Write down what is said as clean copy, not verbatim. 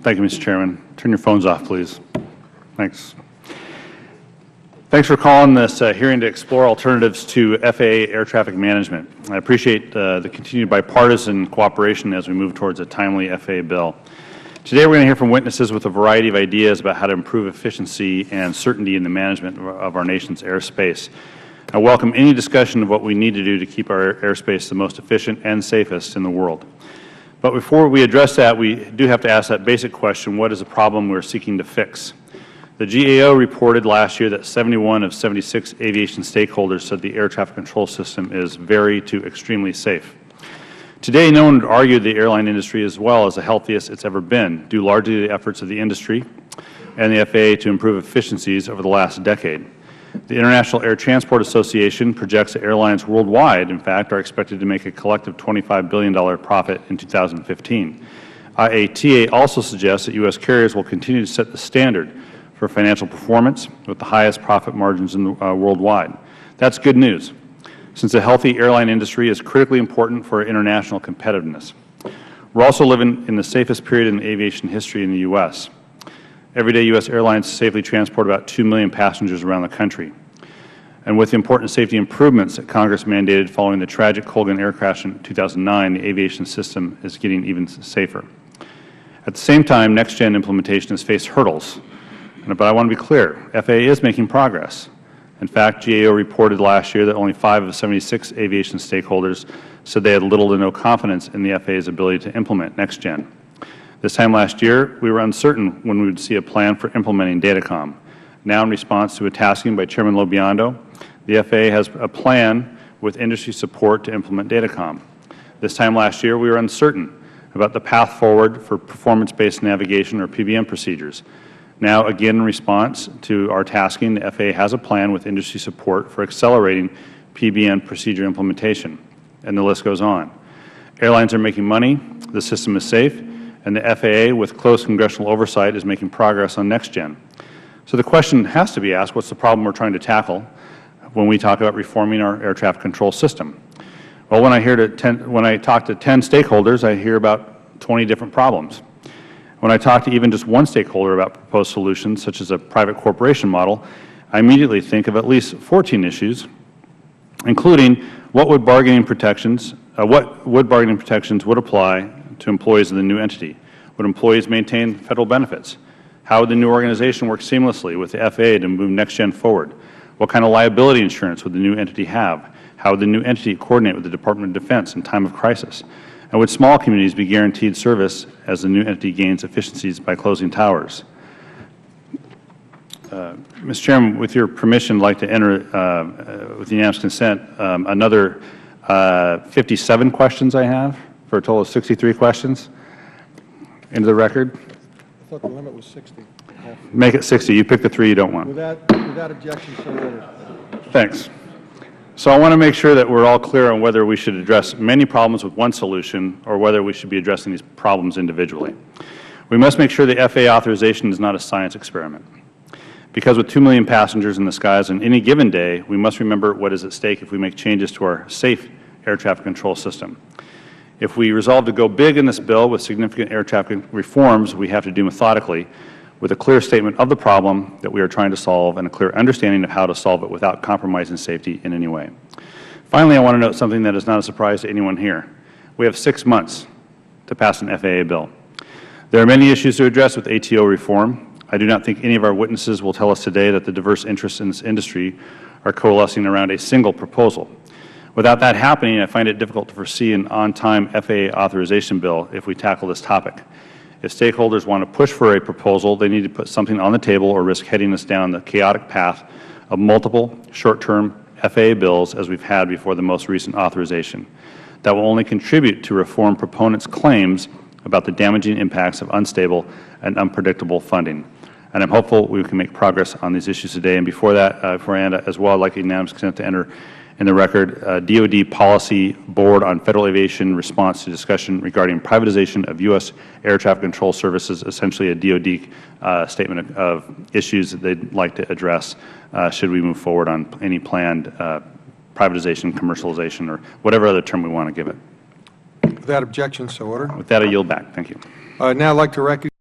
Thank you, Mr. Chairman. Turn your phones off, please. Thanks. Thanks for calling this hearing to explore alternatives to FAA air traffic management. I appreciate the continued bipartisan cooperation as we move towards a timely FAA bill. Today we're going to hear from witnesses with a variety of ideas about how to improve efficiency and certainty in the management of our nation's airspace. I welcome any discussion of what we need to do to keep our airspace the most efficient and safest in the world. But before we address that, we do have to ask that basic question: what is the problem we are seeking to fix? The GAO reported last year that 71 of 76 aviation stakeholders said the air traffic control system is very to extremely safe. Today, no one would argue the airline industry is as the healthiest it's ever been, due largely to the efforts of the industry and the FAA to improve efficiencies over the last decade. The International Air Transport Association projects that airlines worldwide, in fact, are expected to make a collective $25 billion profit in 2015. IATA also suggests that U.S. carriers will continue to set the standard for financial performance with the highest profit margins in worldwide. That's good news, since a healthy airline industry is critically important for international competitiveness. We're also living in the safest period in aviation history in the U.S. Every day, U.S. airlines safely transport about 2 million passengers around the country. And with the important safety improvements that Congress mandated following the tragic Colgan air crash in 2009, the aviation system is getting even safer. At the same time, next-gen implementation has faced hurdles. But I want to be clear, FAA is making progress. In fact, GAO reported last year that only 5 of 76 aviation stakeholders said they had little to no confidence in the FAA's ability to implement next-gen. This time last year, we were uncertain when we would see a plan for implementing Datacom. Now, in response to a tasking by Chairman Lobiando, the FAA has a plan with industry support to implement Datacom. This time last year, we were uncertain about the path forward for performance-based navigation, or PBN procedures. Now, again, in response to our tasking, the FAA has a plan with industry support for accelerating PBN procedure implementation, and the list goes on. Airlines are making money, the system is safe, and the FAA, with close congressional oversight, is making progress on next-gen. So the question has to be asked, what's the problem we're trying to tackle when we talk about reforming our air traffic control system? Well, when I talk to 10 stakeholders, I hear about 20 different problems. When I talk to even just one stakeholder about proposed solutions, such as a private corporation model, I immediately think of at least 14 issues, including what bargaining protections would apply to employees of the new entity. Would employees maintain Federal benefits? How would the new organization work seamlessly with the FAA to move next-gen forward? What kind of liability insurance would the new entity have? How would the new entity coordinate with the Department of Defense in time of crisis? And would small communities be guaranteed service as the new entity gains efficiencies by closing towers? Mr. Chairman, with your permission, I'd like to enter, with unanimous consent, another 57 questions I have, for a total of 63 questions, into the record. I thought the limit was 60. Make it 60. You pick the 3 you don't want. Without objection, so ordered. Thanks. So I want to make sure that we're all clear on whether we should address many problems with one solution or whether we should be addressing these problems individually. We must make sure the FAA authorization is not a science experiment. Because with 2 million passengers in the skies on any given day, we must remember what is at stake if we make changes to our safe air traffic control system. If we resolve to go big in this bill with significant air traffic reforms, we have to do methodically, with a clear statement of the problem that we are trying to solve and a clear understanding of how to solve it without compromising safety in any way. Finally, I want to note something that is not a surprise to anyone here. We have 6 months to pass an FAA bill. There are many issues to address with ATO reform. I do not think any of our witnesses will tell us today that the diverse interests in this industry are coalescing around a single proposal. Without that happening, I find it difficult to foresee an on-time FAA authorization bill if we tackle this topic. If stakeholders want to push for a proposal, they need to put something on the table or risk heading us down the chaotic path of multiple short-term FAA bills as we've had before the most recent authorization. That will only contribute to reform proponents' claims about the damaging impacts of unstable and unpredictable funding. And I'm hopeful we can make progress on these issues today. And before that, before I end as well, I'd like unanimous consent to enter in the record DoD Policy Board on Federal Aviation response to discussion regarding privatization of U.S. air traffic control services, essentially a DoD statement of issues that they'd like to address should we move forward on any planned privatization, commercialization, or whatever other term we want to give it. Without objection, so ordered. With that, I yield back. Thank you. Now I'd like to recognize